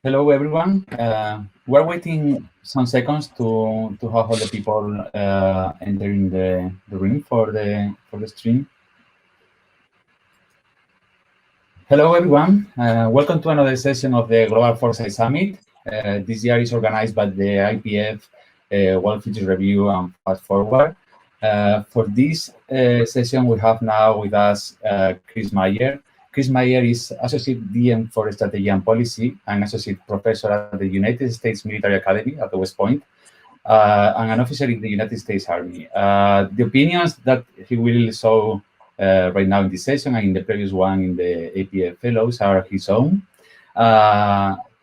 Hello, everyone. We're waiting some seconds to have all the people entering the room for the stream. Hello, everyone. Welcome to another session of the Global Foresight Summit. This year is organized by the IPF World Futures Review and Fast Forward. For this session, we have now with us Chris Meyer. Chris Meyer is Associate Dean for Strategy and Policy and Associate Professor at the United States Military Academy at the West Point, and an officer in the United States Army. The opinions that he will show right now in this session and in the previous one in the APF Fellows are his own.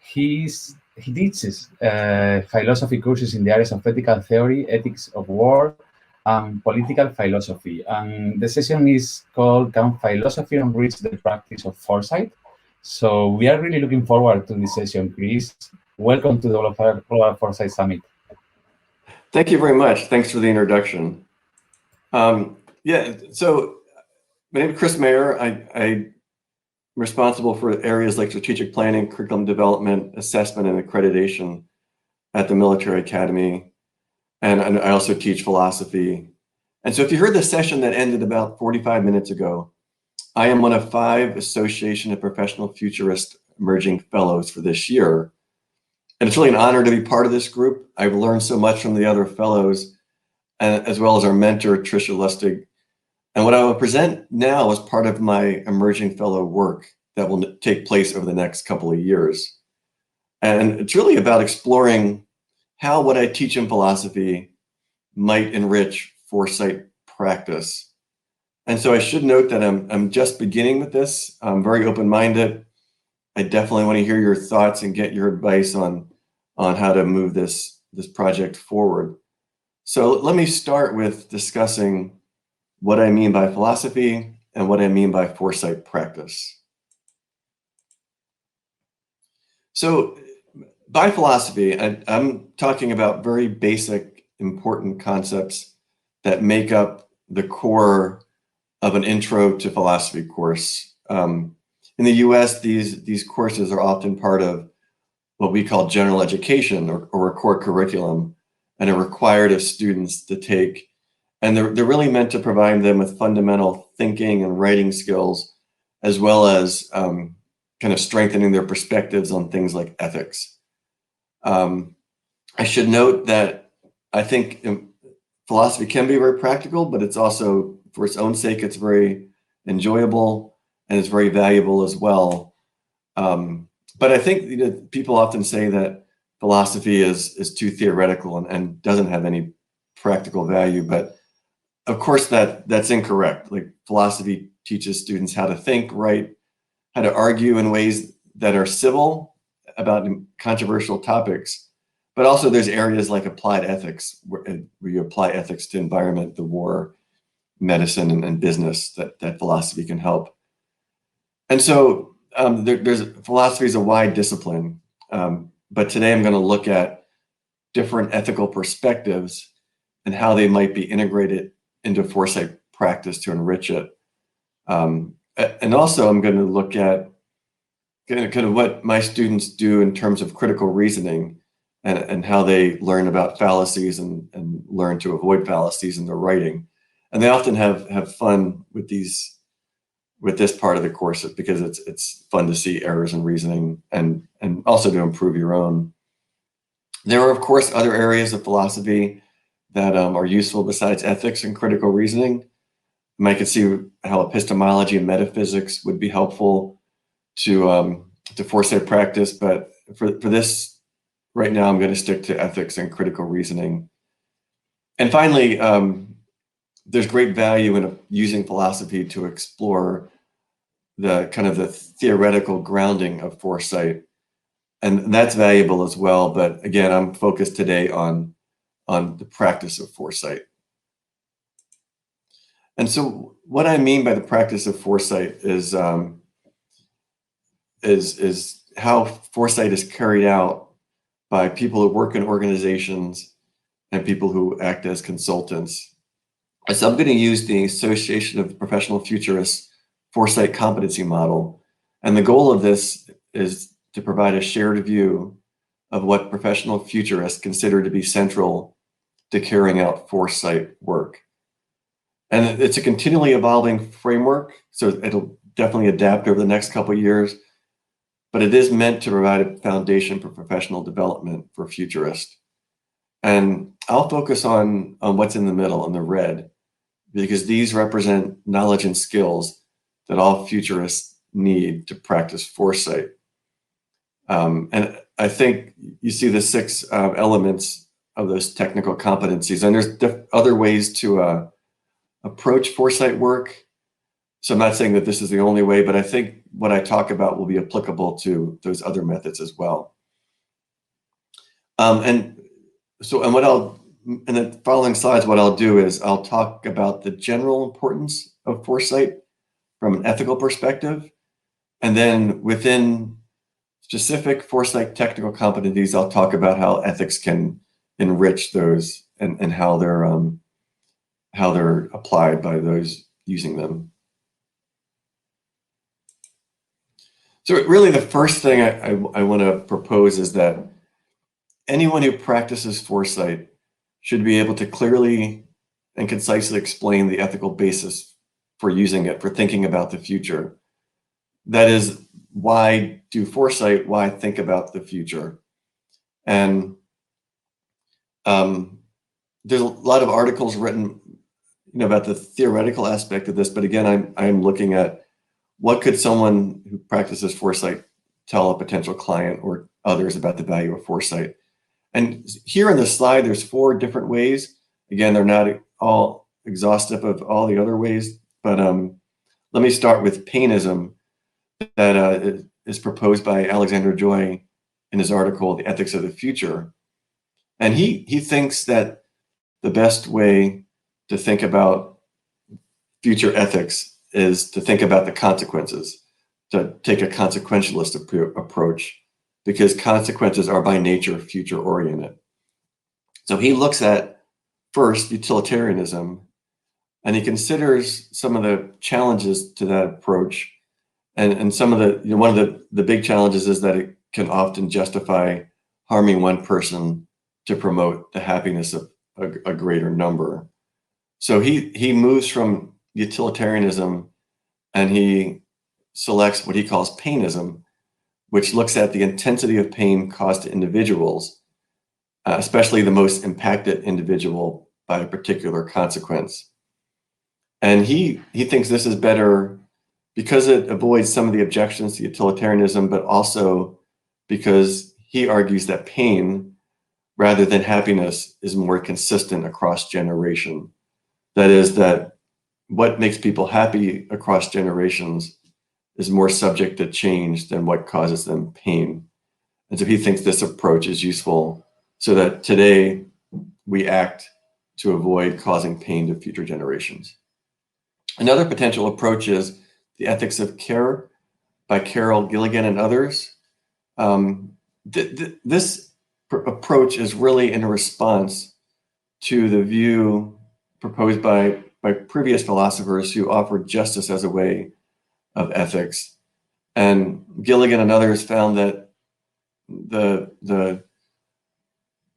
He teaches philosophy courses in the areas of ethical theory, ethics of war, and political philosophy. And the session is called Can Philosophy Enrich the Practice of Foresight? So we are really looking forward to this session, Chris. Welcome to the Global Foresight Summit. Thank you very much. Thanks for the introduction. So my name is Chris Meyer. I'm responsible for areas like strategic planning, curriculum development, assessment, and accreditation at the Military Academy. And I also teach philosophy. And so if you heard the session that ended about 45 minutes ago, I am one of 5 Association of Professional Futurist Emerging Fellows for this year. And it's really an honor to be part of this group. I've learned so much from the other fellows, as well as our mentor, Tricia Lustig. And what I will present now is part of my emerging fellow work that will take place over the next couple of years. And it's really about exploring how what I teach in philosophy might enrich foresight practice. And so I should note that I'm just beginning with this. I'm very open-minded. I definitely want to hear your thoughts and get your advice on how to move this project forward. So let me start with discussing what I mean by philosophy and what I mean by foresight practice. So by philosophy, I'm talking about very basic, important concepts that make up the core of an intro to philosophy course. In the US, these courses are often part of what we call general education or a core curriculum, and are required of students to take. And they're really meant to provide them with fundamental thinking and writing skills, as well as kind of strengthening their perspectives on things like ethics. I should note that I think philosophy can be very practical, but it's also, for its own sake, it's very enjoyable and it's very valuable as well. But I think people often say that philosophy is too theoretical and doesn't have any practical value, but of course that's incorrect. Like, philosophy teaches students how to think, write, how to argue in ways that are civil about controversial topics, but also there's areas like applied ethics where you apply ethics to environment, the war, medicine, and business that philosophy can help. And so philosophy is a wide discipline, but today I'm going to look at different ethical perspectives and how they might be integrated into foresight practice to enrich it. And also I'm going to look at kind of what my students do in terms of critical reasoning and how they learn about fallacies and learn to avoid fallacies in their writing. And they often have fun with this part of the course because it's fun to see errors in reasoning and also to improve your own. There are, of course, other areas of philosophy that are useful besides ethics and critical reasoning. I could see how epistemology and metaphysics would be helpful to foresight practice, but for this right now, I'm going to stick to ethics and critical reasoning. And finally, there's great value in using philosophy to explore the kind of the theoretical grounding of foresight. And that's valuable as well. But again, I'm focused today on the practice of foresight. And so what I mean by the practice of foresight is how foresight is carried out by people who work in organizations and people who act as consultants. So I'm going to use the Association of Professional Futurists Foresight Competency Model. And the goal of this is to provide a shared view of what professional futurists consider to be central to carrying out foresight work. And it's a continually evolving framework, so it'll definitely adapt over the next couple of years, but it is meant to provide a foundation for professional development for futurists. And I'll focus on what's in the middle, in the red, because these represent knowledge and skills that all futurists need to practice foresight. And I think you see the 6 elements of those technical competencies, and there's other ways to approach foresight work. So I'm not saying that this is the only way, but I think what I talk about will be applicable to those other methods as well. In the following slides, what I'll do is I'll talk about the general importance of foresight from an ethical perspective. And then within specific foresight technical competencies, I'll talk about how ethics can enrich those and how they're applied by those using them. So really the first thing I want to propose is that anyone who practices foresight should be able to clearly and concisely explain the ethical basis for using it, for thinking about the future. That is, why do foresight? Why think about the future? And there's a lot of articles written, about the theoretical aspect of this, but again, I'm looking at what could someone who practices foresight tell a potential client or others about the value of foresight. And here in the slide, there's 4 different ways. Again, they're not all exhaustive of all the other ways, but let me start with painism that is proposed by Alexander Joy in his article, The Ethics of the Future. And he thinks that the best way to think about future ethics is to think about the consequences, to take a consequentialist approach, because consequences are by nature future oriented. So he looks at first utilitarianism, and he considers some of the challenges to that approach. And some of the, one of the big challenges is that it can often justify harming one person to promote the happiness of a greater number. So he moves from utilitarianism and he selects what he calls painism, which looks at the intensity of pain caused to individuals, especially the most impacted individual by a particular consequence. And he thinks this is better because it avoids some of the objections to utilitarianism, but also because he argues that pain, rather than happiness, is more consistent across generation. That is, that what makes people happy across generations is more subject to change than what causes them pain. And so he thinks this approach is useful so that today we act to avoid causing pain to future generations. Another potential approach is The Ethics of Care by Carol Gilligan and others. This approach is really in response to the view proposed by previous philosophers who offered justice as a way of ethics. And Gilligan and others found that the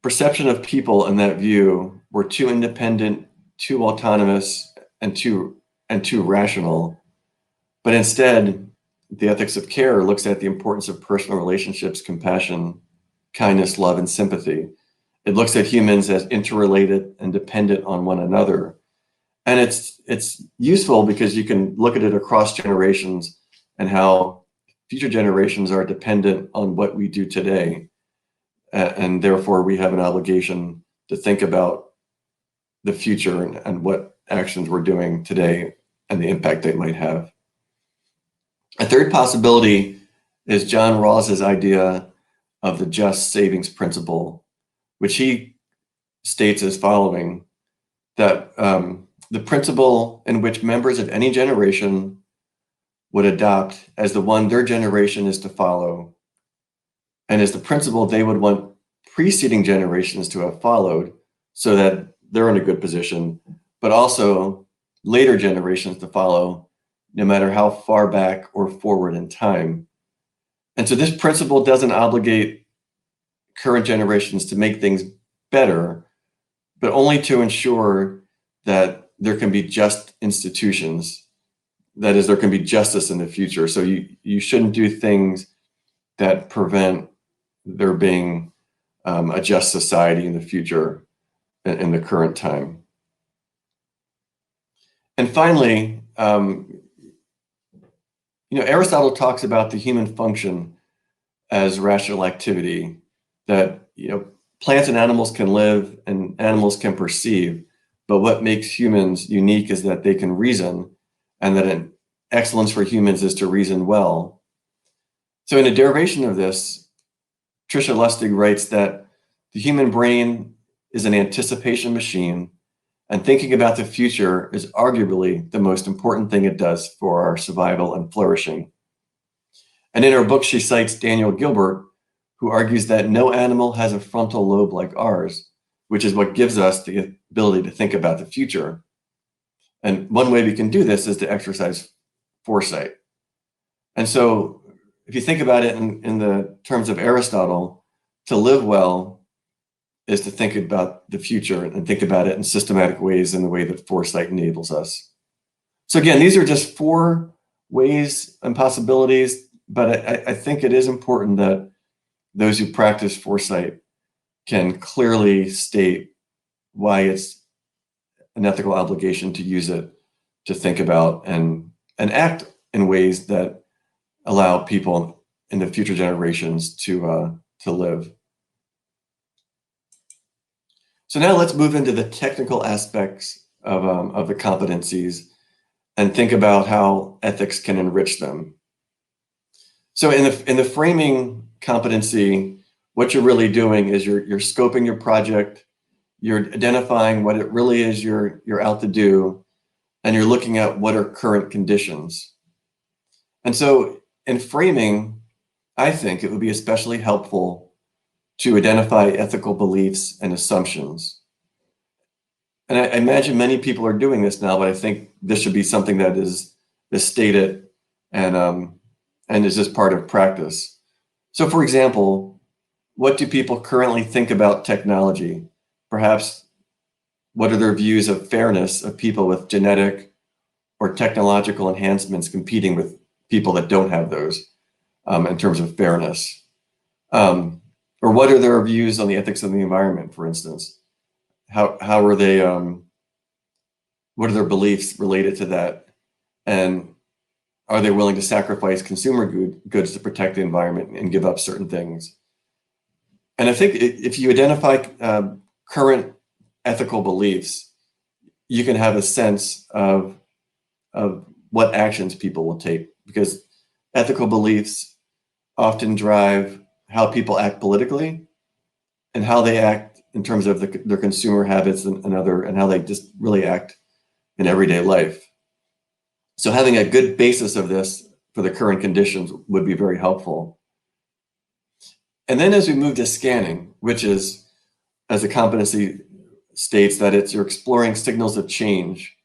perception of people in that view were too independent, too autonomous, and too rational. But instead, The Ethics of Care looks at the importance of personal relationships, compassion, kindness, love, and sympathy. It looks at humans as interrelated and dependent on one another. And it's useful because you can look at it across generations and how future generations are dependent on what we do today. And therefore, we have an obligation to think about the future and what actions we're doing today and the impact they might have. A third possibility is John Rawls's idea of the just savings principle, which he states as following, that the principle in which members of any generation would adopt as the one their generation is to follow, and as the principle they would want preceding generations to have followed so that they're in a good position, but also later generations to follow, no matter how far back or forward in time. And so this principle doesn't obligate current generations to make things better, but only to ensure that there can be just institutions. That is, there can be justice in the future. So you shouldn't do things that prevent there being a just society in the future in the current time. And finally, Aristotle talks about the human function as rational activity, that plants and animals can live and animals can perceive, but what makes humans unique is that they can reason, and that an excellence for humans is to reason well. So in a derivation of this, Tricia Lustig writes that the human brain is an anticipation machine, and thinking about the future is arguably the most important thing it does for our survival and flourishing. And in her book, she cites Daniel Gilbert, who argues that no animal has a frontal lobe like ours, which is what gives us the ability to think about the future. And one way we can do this is to exercise foresight. And so if you think about it in the terms of Aristotle, to live well is to think about the future and think about it in systematic ways in the way that foresight enables us. So again, these are just 4 ways and possibilities, but I think it is important that those who practice foresight can clearly state why it's an ethical obligation to use it to think about and act in ways that allow people in the future generations to live. So now let's move into the technical aspects of the competencies and think about how ethics can enrich them. So in the framing competency, what you're really doing is you're scoping your project, you're identifying what it really is you're out to do, and you're looking at what are current conditions. And so in framing, I think it would be especially helpful to identify ethical beliefs and assumptions. And I imagine many people are doing this now, but I think this should be something that is stated and is just part of practice. So for example, what do people currently think about technology? Perhaps what are their views of fairness of people with genetic or technological enhancements competing with people that don't have those in terms of fairness? Or what are their views on the ethics of the environment, for instance? How are they, what are their beliefs related to that? And are they willing to sacrifice consumer goods to protect the environment and give up certain things? And I think if you identify current ethical beliefs, you can have a sense of what actions people will take, because ethical beliefs often drive how people act politically and how they act in terms of their consumer habits and how they just really act in everyday life. So having a good basis of this for the current conditions would be very helpful. And then as we move to scanning, which is, as the competency states, that you're exploring signals of change.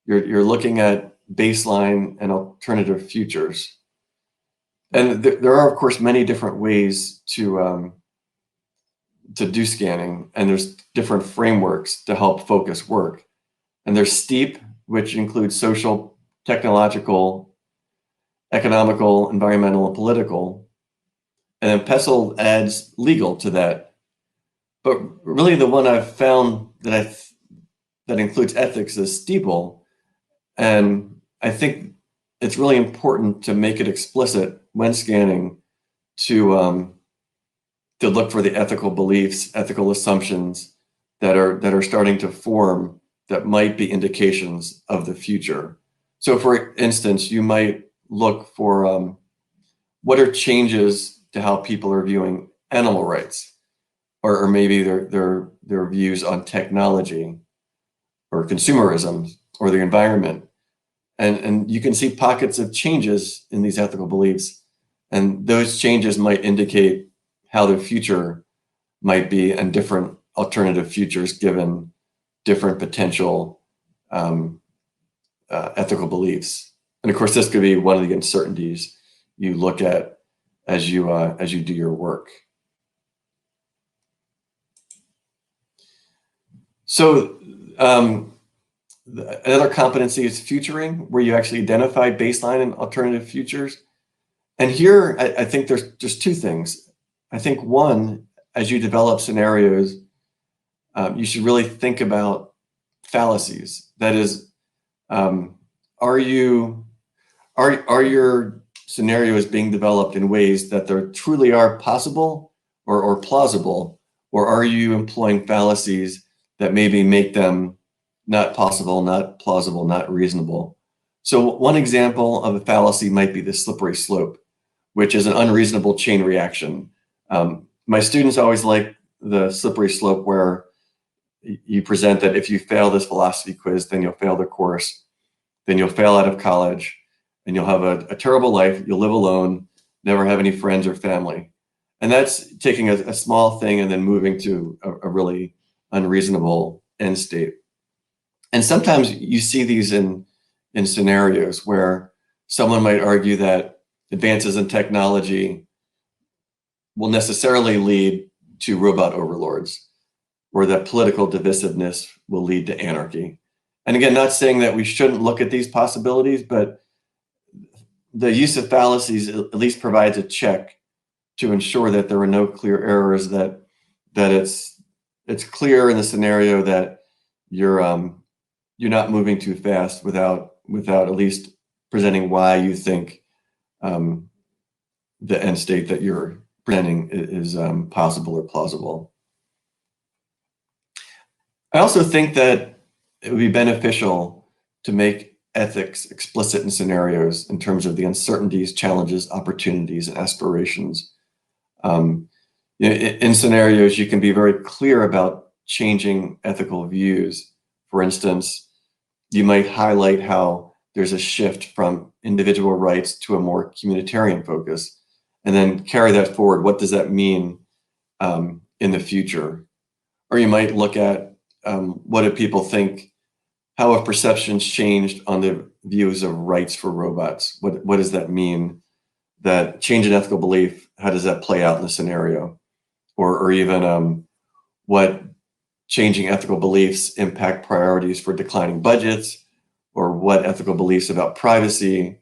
You're looking at baseline and alternative futures. And there are, of course, many different ways to do scanning, and there's different frameworks to help focus work. And there's STEEP, which includes social, technological, economical, environmental, and political. And then PESTLE adds legal to that. But really the one I've found that includes ethics is STEEPLE. And I think it's really important to make it explicit when scanning to look for the ethical beliefs, ethical assumptions that are starting to form that might be indications of the future. So for instance, you might look for what are changes to how people are viewing animal rights, or maybe their views on technology or consumerism or the environment. And you can see pockets of changes in these ethical beliefs, and those changes might indicate how the future might be and different alternative futures given different potential ethical beliefs. And of course, this could be one of the uncertainties you look at as you do your work. So another competency is futuring, where you actually identify baseline and alternative futures. And here, I think there's two things. I think one, as you develop scenarios, you should really think about fallacies. That is, are your scenarios being developed in ways that they truly are possible or plausible, or are you employing fallacies that maybe make them not possible, not plausible, not reasonable? So one example of a fallacy might be the slippery slope, which is an unreasonable chain reaction. My students always like the slippery slope, where you present that if you fail this philosophy quiz, then you'll fail the course, then you'll fail out of college, and you'll have a terrible life. You'll live alone, never have any friends or family. And that's taking a small thing and then moving to a really unreasonable end state. And sometimes you see these in scenarios where someone might argue that advances in technology will necessarily lead to robot overlords, or that political divisiveness will lead to anarchy. And again, not saying that we shouldn't look at these possibilities, but the use of fallacies at least provides a check to ensure that there are no clear errors, that it's clear in the scenario that you're not moving too fast without at least presenting why you think the end state that you're presenting is possible or plausible. I also think that it would be beneficial to make ethics explicit in scenarios in terms of the uncertainties, challenges, opportunities, and aspirations. In scenarios, you can be very clear about changing ethical views. For instance, you might highlight how there's a shift from individual rights to a more communitarian focus, and then carry that forward. What does that mean in the future? Or you might look at what do people think, how have perceptions changed on the views of rights for robots? What does that mean? That change in ethical belief, how does that play out in the scenario? Or even what changing ethical beliefs impact priorities for declining budgets, or what ethical beliefs about privacy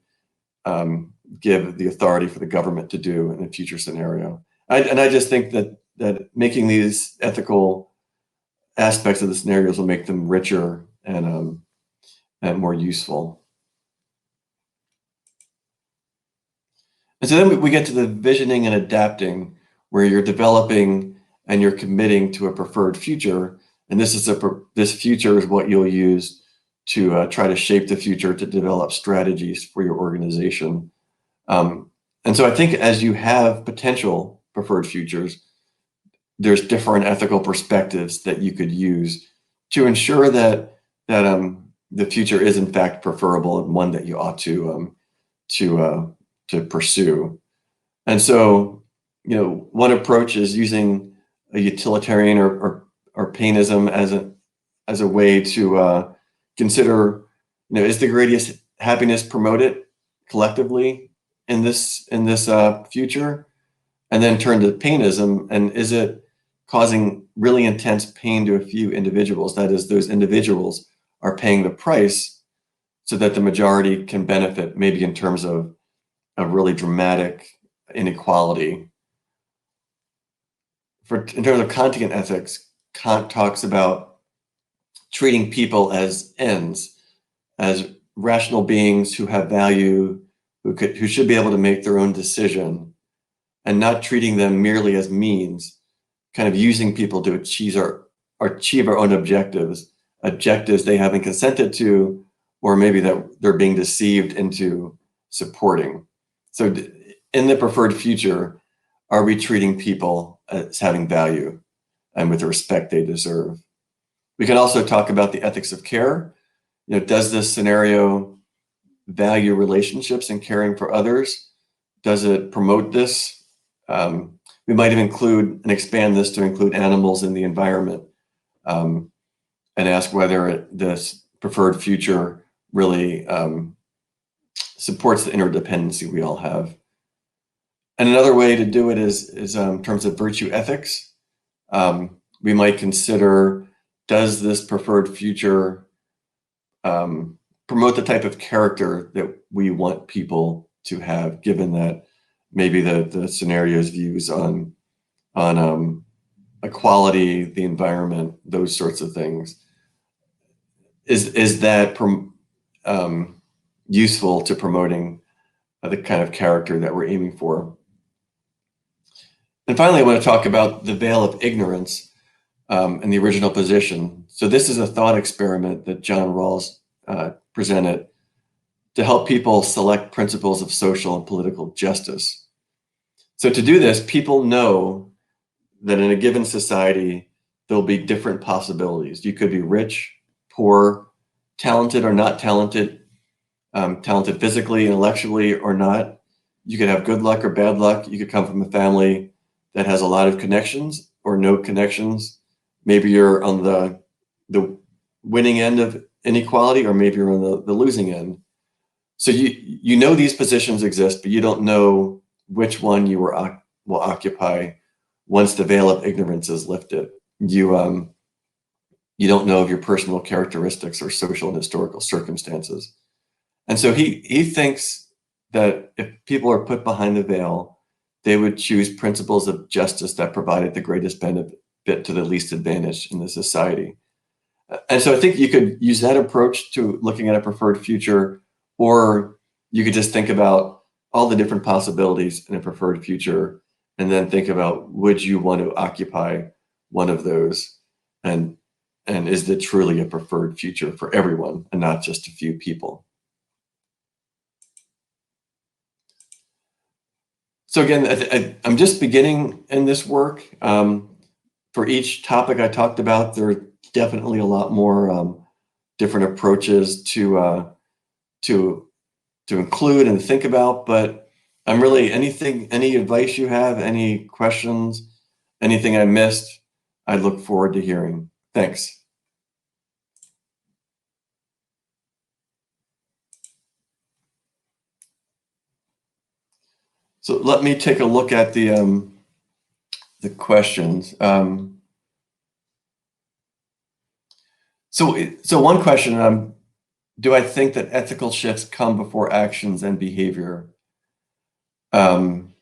give the authority for the government to do in a future scenario. And I just think that making these ethical aspects of the scenarios will make them richer and more useful. And so then we get to the visioning and adapting, where you're developing and you're committing to a preferred future. And this future is what you'll use to try to shape the future, to develop strategies for your organization. And so I think as you have potential preferred futures, there's different ethical perspectives that you could use to ensure that the future is in fact preferable and one that you ought to pursue. And so, one approach is using a utilitarian or painism as a way to consider, is the greatest happiness promoted collectively in this future, and then turn to painism, and is it causing really intense pain to a few individuals? That is, those individuals are paying the price so that the majority can benefit, maybe in terms of a really dramatic inequality. In terms of Kantian ethics, Kant talks about treating people as ends, as rational beings who have value, who should be able to make their own decision, and not treating them merely as means, kind of using people to achieve achieve our own objectives they haven't consented to, or maybe that they're being deceived into supporting. So in the preferred future, are we treating people as having value and with the respect they deserve? We can also talk about the ethics of care. Does this scenario value relationships and caring for others? Does it promote this? We might even include and expand this to include animals in the environment, and ask whether this preferred future really supports the interdependency we all have. And another way to do it is in terms of virtue ethics. We might consider, does this preferred future promote the type of character that we want people to have, given that maybe the scenario's views on equality, the environment, those sorts of things. Is that useful to promoting the kind of character that we're aiming for? And finally, I want to talk about the veil of ignorance and the original position. So this is a thought experiment that John Rawls presented to help people select principles of social and political justice. So to do this, people know that in a given society, there'll be different possibilities. You could be rich, poor, talented or not talented, talented physically, intellectually or not. You could have good luck or bad luck. You could come from a family that has a lot of connections or no connections. Maybe you're on the winning end of inequality, or maybe you're on the losing end. So you know these positions exist, but you don't know which one you will occupy once the veil of ignorance is lifted. You don't know of your personal characteristics or social and historical circumstances. And so he thinks that if people are put behind the veil, they would choose principles of justice that provided the greatest benefit to the least advantaged in the society. And so I think you could use that approach to looking at a preferred future, or you could just think about all the different possibilities in a preferred future, and then think about, would you want to occupy one of those? And is it truly a preferred future for everyone and not just a few people? So again, I'm just beginning in this work. For each topic I talked about, there are definitely a lot more different approaches to include and think about. But I'm really, any advice you have, any questions, anything I missed, I look forward to hearing. Thanks. So let me take a look at the questions. So one question, do I think that ethical shifts come before actions and behavior? I mean,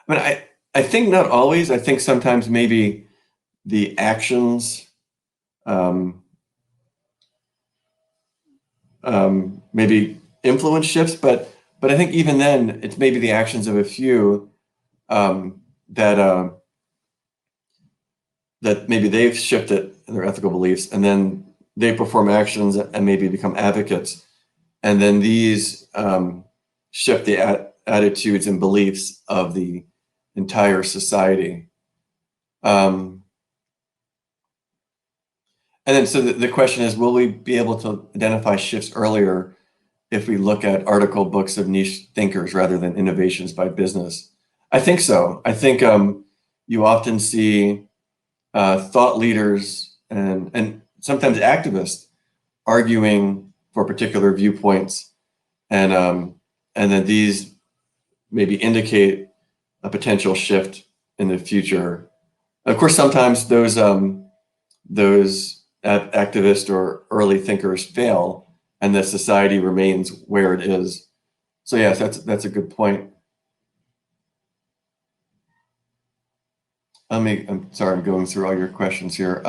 I think not always. I think sometimes maybe the actions maybe influence shifts, but I think even then, it's maybe the actions of a few that maybe they've shifted in their ethical beliefs, and then they perform actions and maybe become advocates, and then these shift the attitudes and beliefs of the entire society. And then so the question is, will we be able to identify shifts earlier if we look at article books of niche thinkers rather than innovations by business? I think so. I think you often see thought leaders and sometimes activists arguing for particular viewpoints, and then these maybe indicate a potential shift in the future. Of course, sometimes those activists or early thinkers fail, and the society remains where it is. So yes, that's a good point. I'm sorry, I'm going through all your questions here.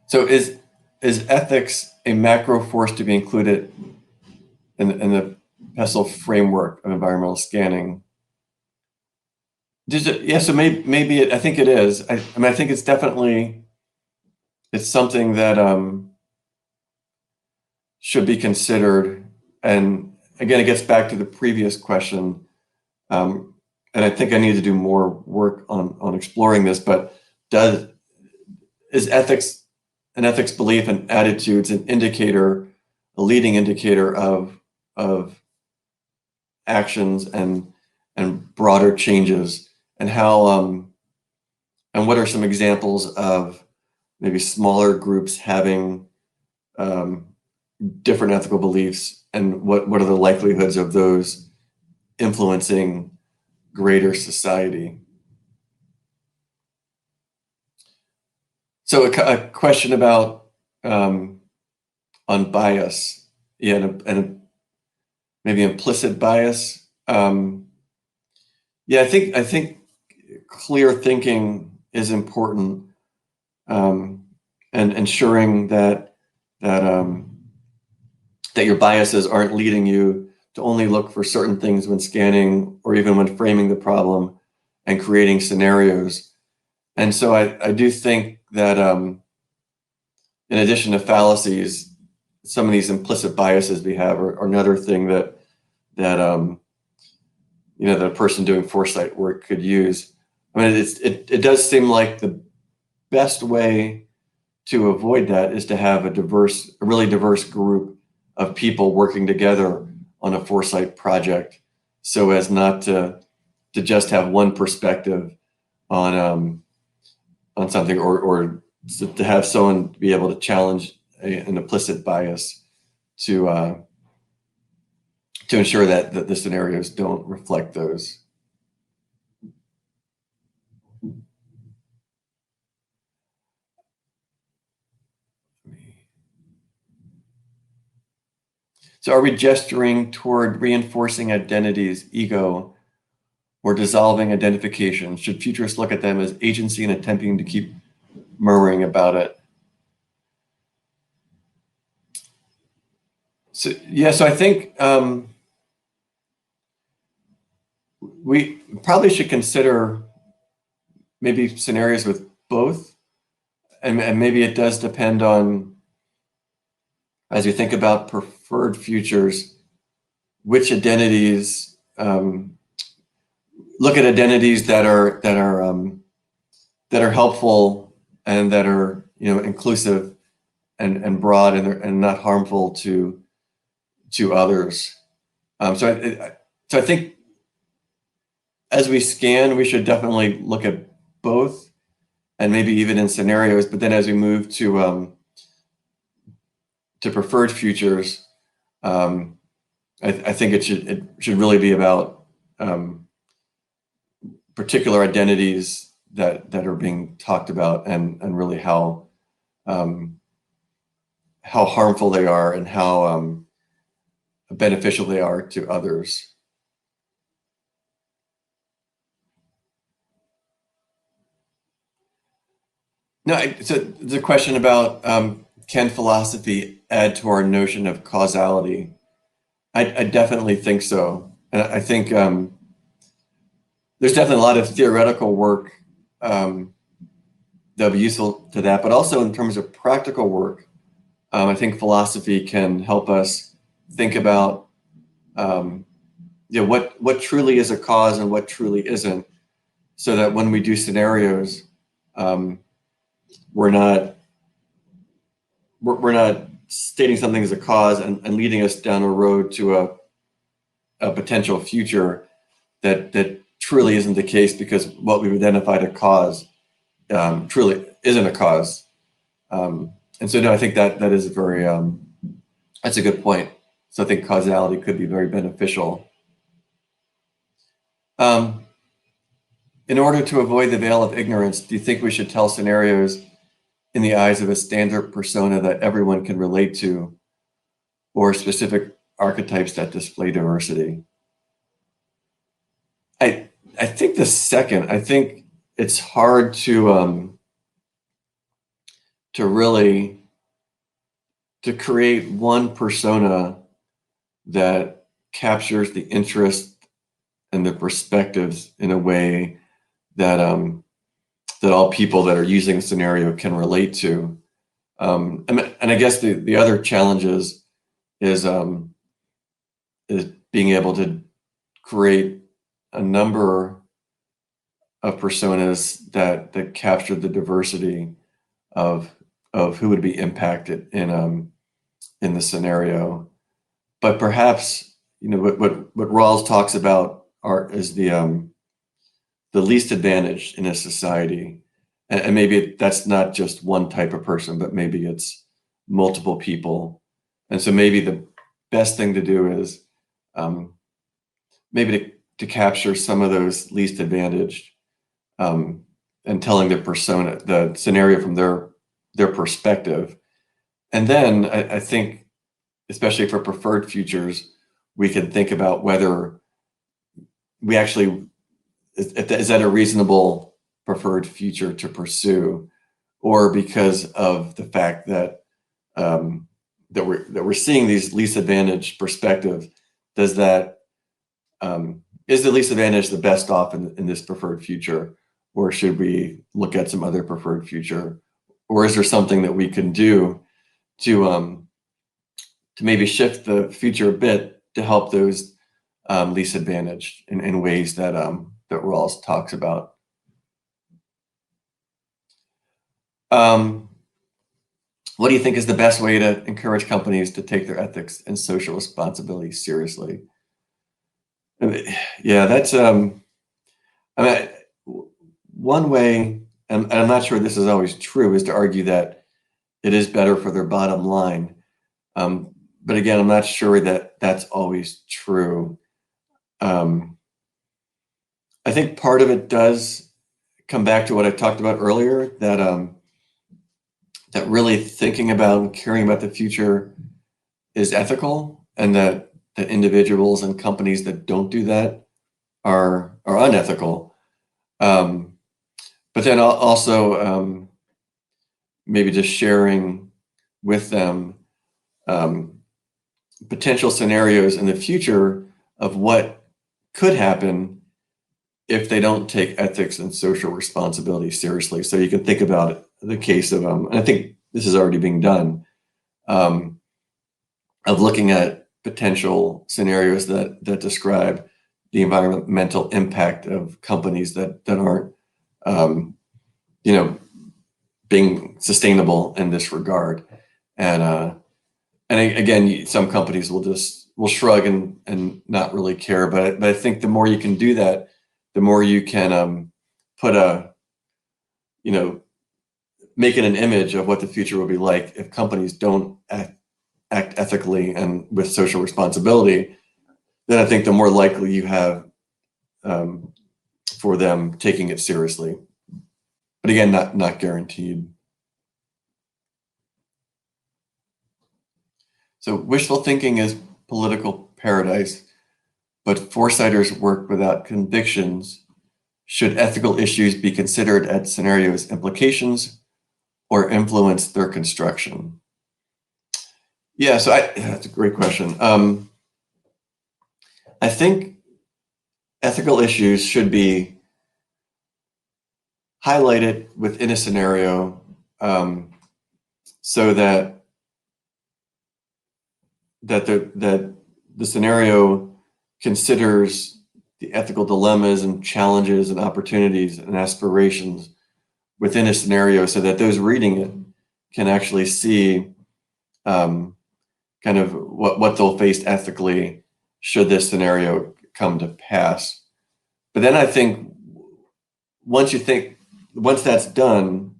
So is ethics a macro force to be included in the PESTEL framework of environmental scanning? Yeah, so maybe I think it is. I mean, I think it's definitely, it's something that should be considered. And again, it gets back to the previous question. And I think I need to do more work on exploring this, but is ethics, an ethics belief and attitudes an indicator, a leading indicator of actions and broader changes, and how and what are some examples of maybe smaller groups having different ethical beliefs, and what are the likelihoods of those influencing greater society? So a question about on bias, yeah, and maybe implicit bias. Yeah, I think clear thinking is important, and ensuring that your biases aren't leading you to only look for certain things when scanning or even when framing the problem and creating scenarios. And so I do think that in addition to fallacies, some of these implicit biases we have are another thing that you know, that a person doing foresight work could use. I mean, it does seem like the best way to avoid that is to have a really diverse group of people working together on a foresight project, so as not to just have one perspective on something, or to have someone be able to challenge an implicit bias to ensure that the scenarios don't reflect those. So are we gesturing toward reinforcing identities, ego, or dissolving identification? Should futurists look at them as agency and attempting to keep murmuring about it? So yeah, so I think we probably should consider maybe scenarios with both, and maybe it does depend on, as you think about preferred futures, which identities, look at identities that are helpful and that are, you know, inclusive and broad and not harmful to others. So I think as we scan, we should definitely look at both, and maybe even in scenarios. But then as we move to preferred futures, I think it should really be about particular identities that are being talked about, and really how harmful they are and how beneficial they are to others. No, so the question about can philosophy add to our notion of causality? I definitely think so. And I think there's definitely a lot of theoretical work that'll be useful to that, but also in terms of practical work, I think philosophy can help us think about you know, what truly is a cause and what truly isn't, so that when we do scenarios, we're not stating something as a cause and leading us down a road to a potential future that truly isn't the case, because what we've identified a cause truly isn't a cause. And so no, I think that is a very that's a good point. So I think causality could be very beneficial. In order to avoid the veil of ignorance, do you think we should tell scenarios in the eyes of a standard persona that everyone can relate to, or specific archetypes that display diversity? I think the second. I think it's hard to really create one persona that captures the interest and the perspectives in a way that that all people that are using the scenario can relate to. And I guess the other challenge is being able to create a number of personas that capture the diversity of who would be impacted in the scenario. But perhaps, you know, what Rawls talks about is the least advantaged in a society, and maybe that's not just one type of person, but maybe it's multiple people. And so maybe the best thing to do is maybe to capture some of those least advantaged, and telling the scenario from their perspective. And then I think, especially for preferred futures, we can think about whether we actually, is that a reasonable preferred future to pursue, or because of the fact that that we're seeing these least advantaged perspectives, does that is the least advantaged the best off in this preferred future, or should we look at some other preferred future, or is there something that we can do to maybe shift the future a bit to help those least advantaged in ways that that Rawls talks about. What do you think is the best way to encourage companies to take their ethics and social responsibility seriously? Yeah, that's I mean, one way, and I'm not sure this is always true, is to argue that it is better for their bottom line. But again, I'm not sure that that's always true. I think part of it does come back to what I talked about earlier, that that really thinking about and caring about the future is ethical, and that individuals and companies that don't do that are unethical. But then also maybe just sharing with them potential scenarios in the future of what could happen if they don't take ethics and social responsibility seriously. So you can think about the case of, and I think this is already being done, of looking at potential scenarios that describe the environmental impact of companies that aren't, you know, being sustainable in this regard. And again, some companies will shrug and not really care. But I think the more you can do that, the more you can put you know, make it an image of what the future will be like if companies don't act ethically and with social responsibility. Then I think the more likely you have for them taking it seriously. But again, not guaranteed. So wishful thinking is political paradise, but foresighters work without convictions. Should ethical issues be considered at scenarios' implications or influence their construction? Yeah, so that's a great question. I think ethical issues should be highlighted within a scenario, so that the scenario considers the ethical dilemmas and challenges and opportunities and aspirations within a scenario, so that those reading it can actually see kind of what they'll face ethically should this scenario come to pass. But then I think once that's done,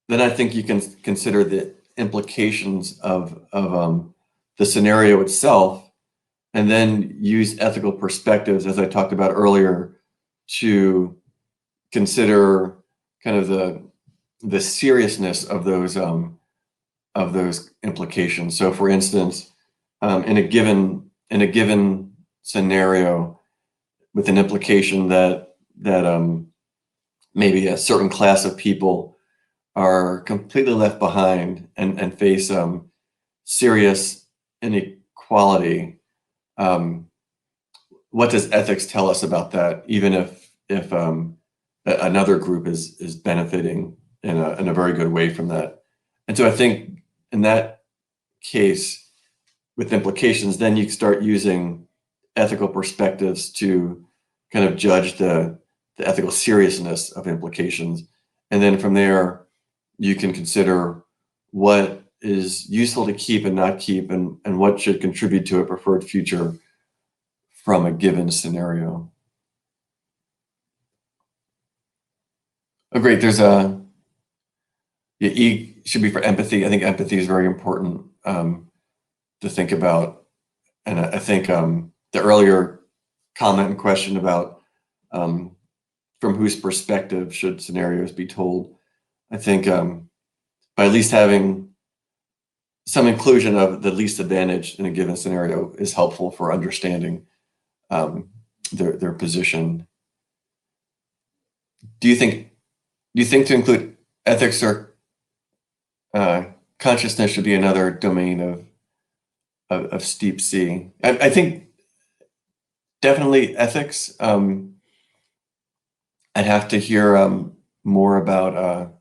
then I think you can consider the implications of the scenario itself, and then use ethical perspectives, as I talked about earlier, to consider kind of the seriousness of those implications. So, for instance, in a given scenario, with an implication that maybe a certain class of people are completely left behind and face serious inequality. What does ethics tell us about that? Even if another group is benefiting in a very good way from that. And so I think in that case, with implications, then you start using ethical perspectives to kind of judge the ethical seriousness of implications. And then from there, you can consider what is useful to keep and not keep, and what should contribute to a preferred future from a given scenario. Oh, great. There's E should be for empathy. I think empathy is very important to think about. And I think the earlier comment and question about from whose perspective should scenarios be told, I think by at least having some inclusion of the least advantage in a given scenario is helpful for understanding their position. Do you think to include ethics or consciousness should be another domain of steep C? I think definitely ethics. I'd have to hear more about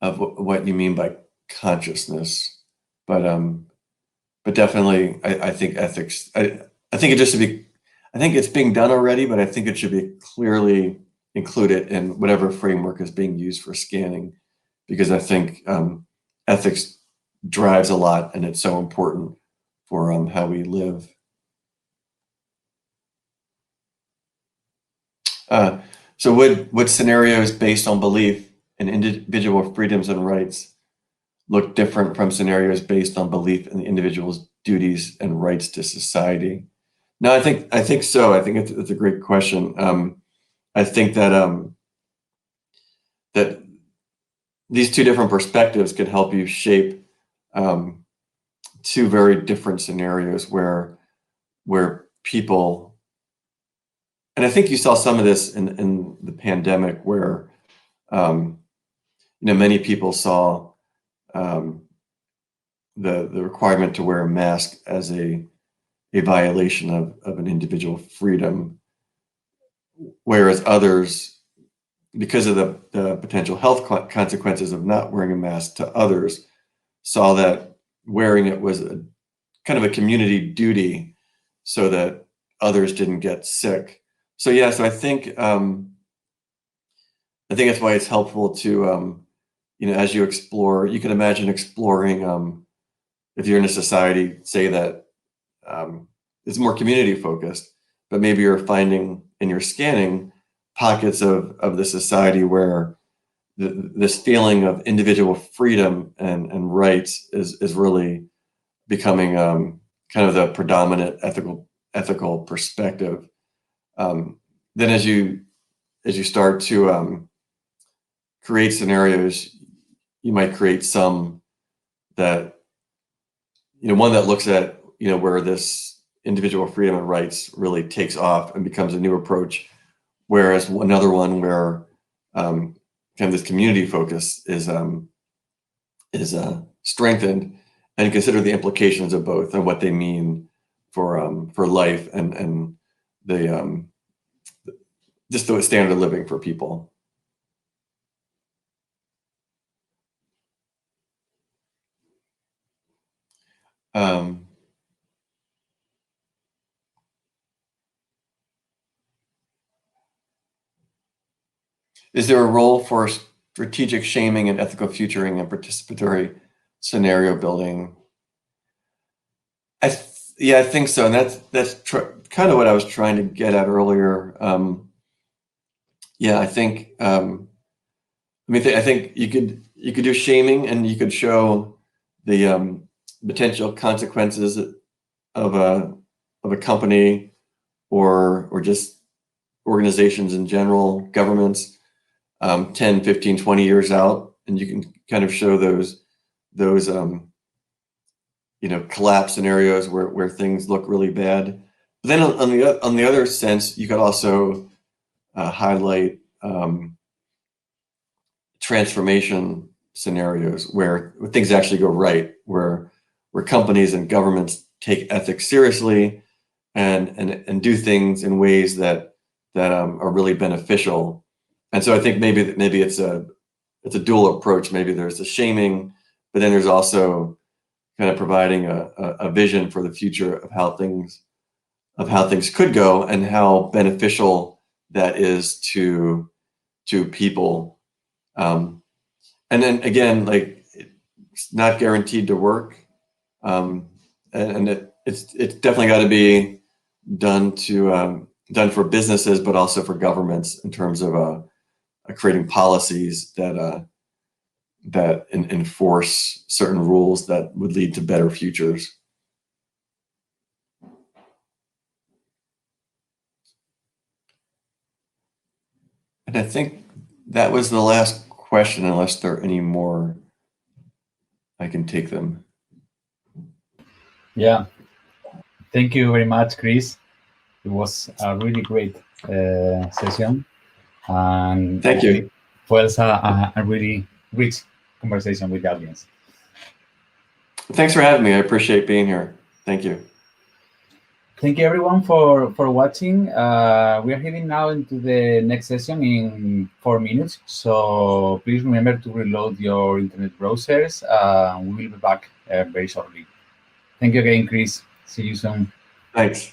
of what you mean by consciousness, but definitely I think ethics. I think it just should be. I think it's being done already, but I think it should be clearly included in whatever framework is being used for scanning, because I think ethics drives a lot, and it's so important for how we live. So would scenarios based on belief in individual freedoms and rights look different from scenarios based on belief in the individual's duties and rights to society? No, I think so. I think it's a great question. I think that that these two different perspectives could help you shape two very different scenarios where people. And I think you saw some of this in the pandemic, where many people saw the requirement to wear a mask as a violation of an individual freedom, whereas others, because of the potential health consequences of not wearing a mask to others, saw that wearing it was kind of a community duty, so that others didn't get sick. So yeah, so I think that's why it's helpful to as you explore, you can imagine exploring if you're in a society, say that it's more community focused, but maybe you're finding in your scanning pockets of the society where this feeling of individual freedom and rights is really becoming kind of the predominant ethical perspective. Then as you start to create scenarios, you might create some that, one that looks at, where this individual freedom and rights really takes off and becomes a new approach, whereas another one where kind of this community focus is strengthened, and consider the implications of both and what they mean for life and the just the standard of living for people. Is there a role for strategic shaming and ethical futuring and participatory scenario building? I think so, and that's kind of what I was trying to get at earlier. I think I think you could do shaming, and you could show the potential consequences of a company or just organizations in general, governments, 10, 15, 20 years out, and you can kind of show those collapse scenarios where things look really bad. But then on the other sense, you could also highlight transformation scenarios where things actually go right, where companies and governments take ethics seriously and do things in ways that that are really beneficial. And so I think maybe it's a dual approach. Maybe there's the shaming, but then there's also kind of providing a vision for the future of how things could go and how beneficial that is to people. And then again, like, it's not guaranteed to work, and it's definitely got to be done for businesses, but also for governments in terms of creating policies that enforce certain rules that would lead to better futures. And I think that was the last question, unless there are any more, I can take them. Yeah. Thank you very much, Chris. It was a really great session. And Thank you. it was a really rich conversation with the audience. Thanks for having me. I appreciate being here. Thank you. Thank you, everyone, for watching. We are heading now into the next session in 4 minutes. So please remember to reload your internet browsers. We will be back very shortly. Thank you again, Chris. See you soon. Thanks.